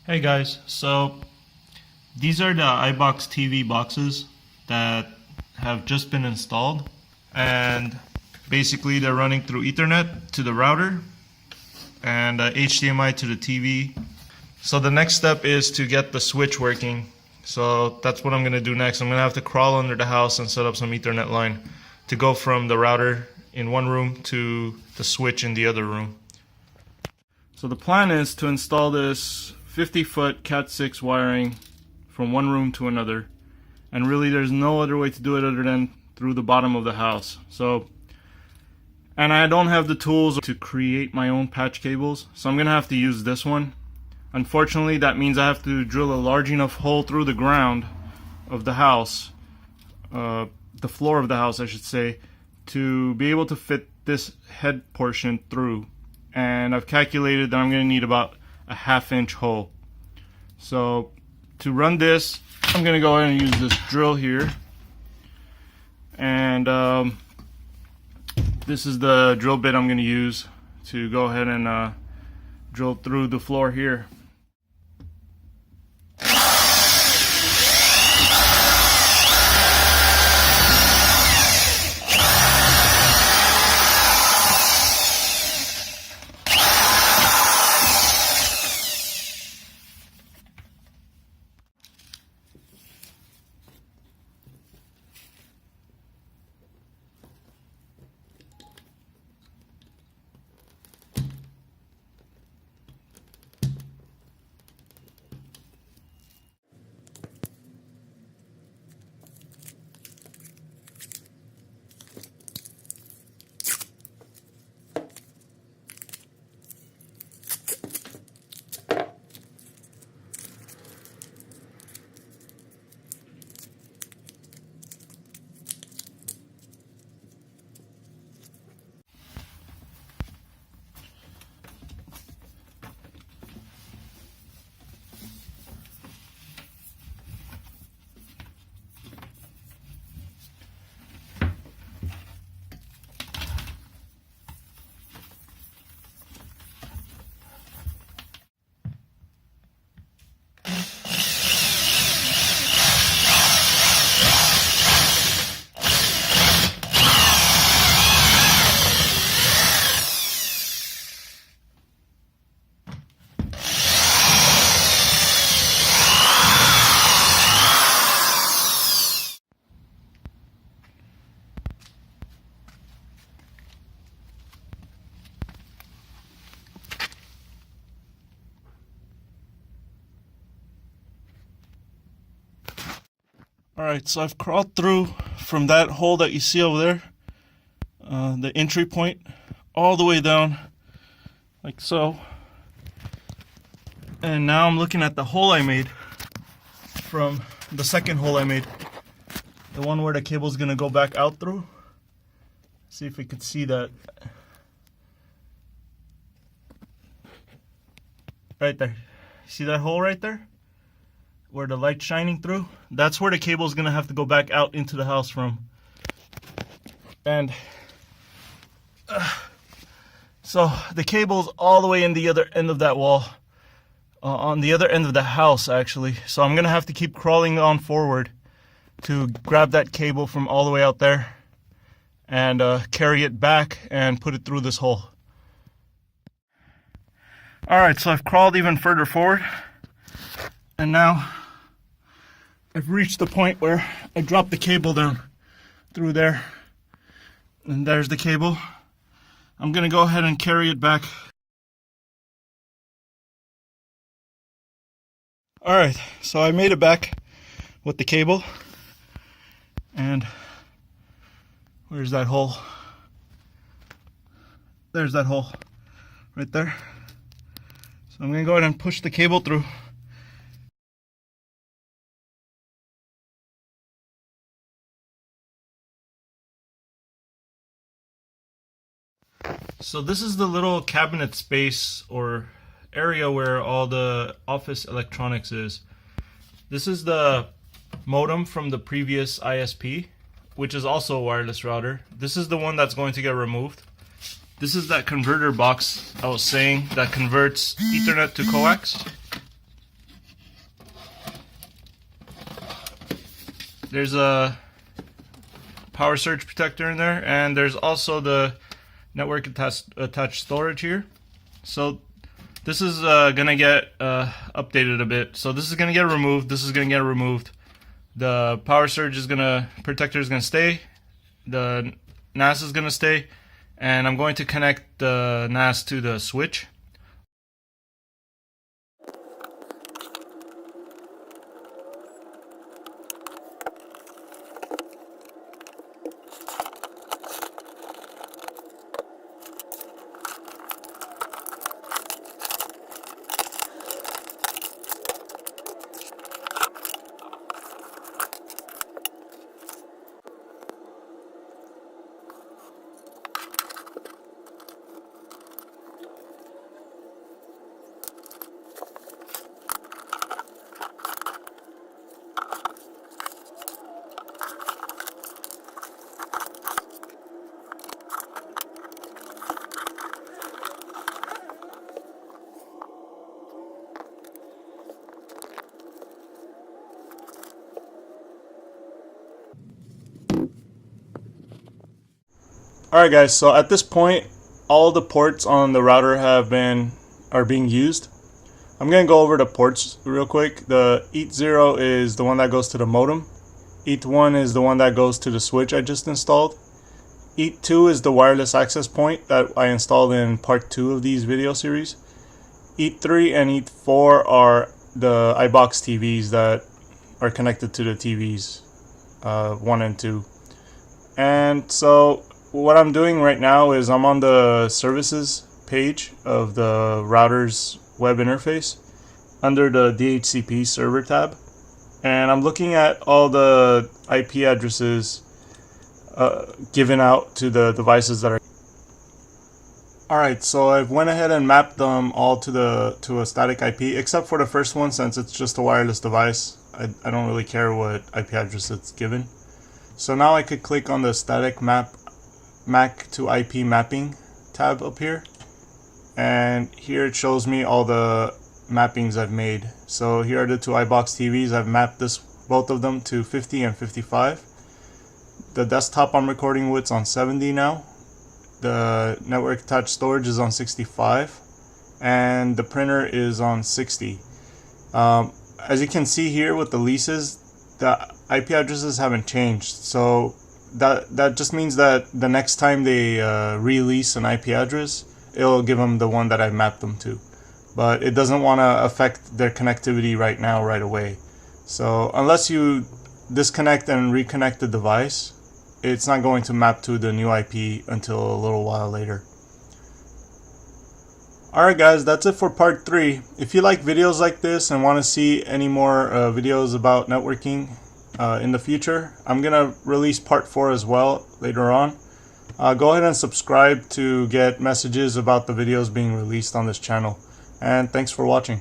Hey guys, so these are the iBox TV boxes that have just been installed, and basically they're running through Ethernet to the router and HDMI to the TV. So the next step is to get the switch working. So that's what I'm going to do next. I'm going to have to crawl under the house and set up some Ethernet line to go from the router in one room to the switch in the other room. So the plan is to install this 50-foot Cat6 wiring from one room to another, and really there's no other way to do it other than through the bottom of the house. And I don't have the tools to create my own patch cables, so I'm gonna have to use this one. Unfortunately, that means I have to drill a large enough hole through the ground of the house, the floor of the house I should say, to be able to fit this head portion through. And I've calculated that I'm going to need about a 1/2 inch hole. So to run this, I'm going to go ahead and use this drill here. And this is the drill bit I'm going to use to go ahead and drill through the floor here. Alright, so I've crawled through from that hole that you see over there, the entry point, all the way down, like so. And now I'm looking at the hole I made from the second hole I made, the one where the cable's gonna go back out through. See if we could see that. Right there. See that hole right there? Where the light's shining through? That's where the cable is going to have to go back out into the house from. And so the cable's all the way in the other end of that wall, on the other end of the house actually. So I'm going to have to keep crawling on forward to grab that cable from all the way out there and carry it back and put it through this hole. Alright, so I've crawled even further forward, and now I've reached the point where I dropped the cable down through there, and there's the cable. I'm gonna go ahead and carry it back. Alright, so I made it back with the cable, and where's that hole? There's that hole right there. So I'm gonna go ahead and push the cable through. So this is the little cabinet space or area where all the office electronics is. This is the modem from the previous ISP, which is also a wireless router. This is the one that's going to get removed. This is that converter box I was saying that converts Ethernet to coax. there's a power surge protector in there, and there's also the network attached storage here. So this is gonna get updated a bit. So this is gonna get removed. This is gonna get removed. The power surge protector is gonna stay. The NAS is gonna stay, and I'm going to connect the NAS to the switch. Alright guys, so at this point all the ports on the router are being used. I'm going to go over the ports real quick. The EAT0 is the one that goes to the modem. EAT1 is the one that goes to the switch I just installed. EAT2 is the wireless access point that I installed in part 2 of these video series. EAT3 and EAT4 are the iBox TVs that are connected to the TVs 1 and 2. And so what I'm doing right now is I'm on the services page of the router's web interface under the DHCP server tab, and I'm looking at all the IP addresses given out to the devices that are. Alright, so I've went ahead and mapped them all to a static IP, except for the first one, since it's just a wireless device. I don't really care what IP address it's given. So now I could click on the static MAC to IP mapping tab up here, and here it shows me all the mappings I've made. So here are the two iBox TVs. I've mapped both of them to 50 and 55. The desktop I'm recording with is on 70 now. The network attached storage is on 65, and the printer is on 60. As you can see here with the leases, the IP addresses haven't changed, so that just means that the next time they release an IP address, it'll give them the one that I mapped them to. But it doesn't want to affect their connectivity right now, right away. So unless you disconnect and reconnect the device, it's not going to map to the new IP until a little while later. Alright guys, that's it for part 3. If you like videos like this and want to see any more videos about networking in the future, I'm going to release part 4 as well later on. Go ahead and subscribe to get messages about the videos being released on this channel. And thanks for watching.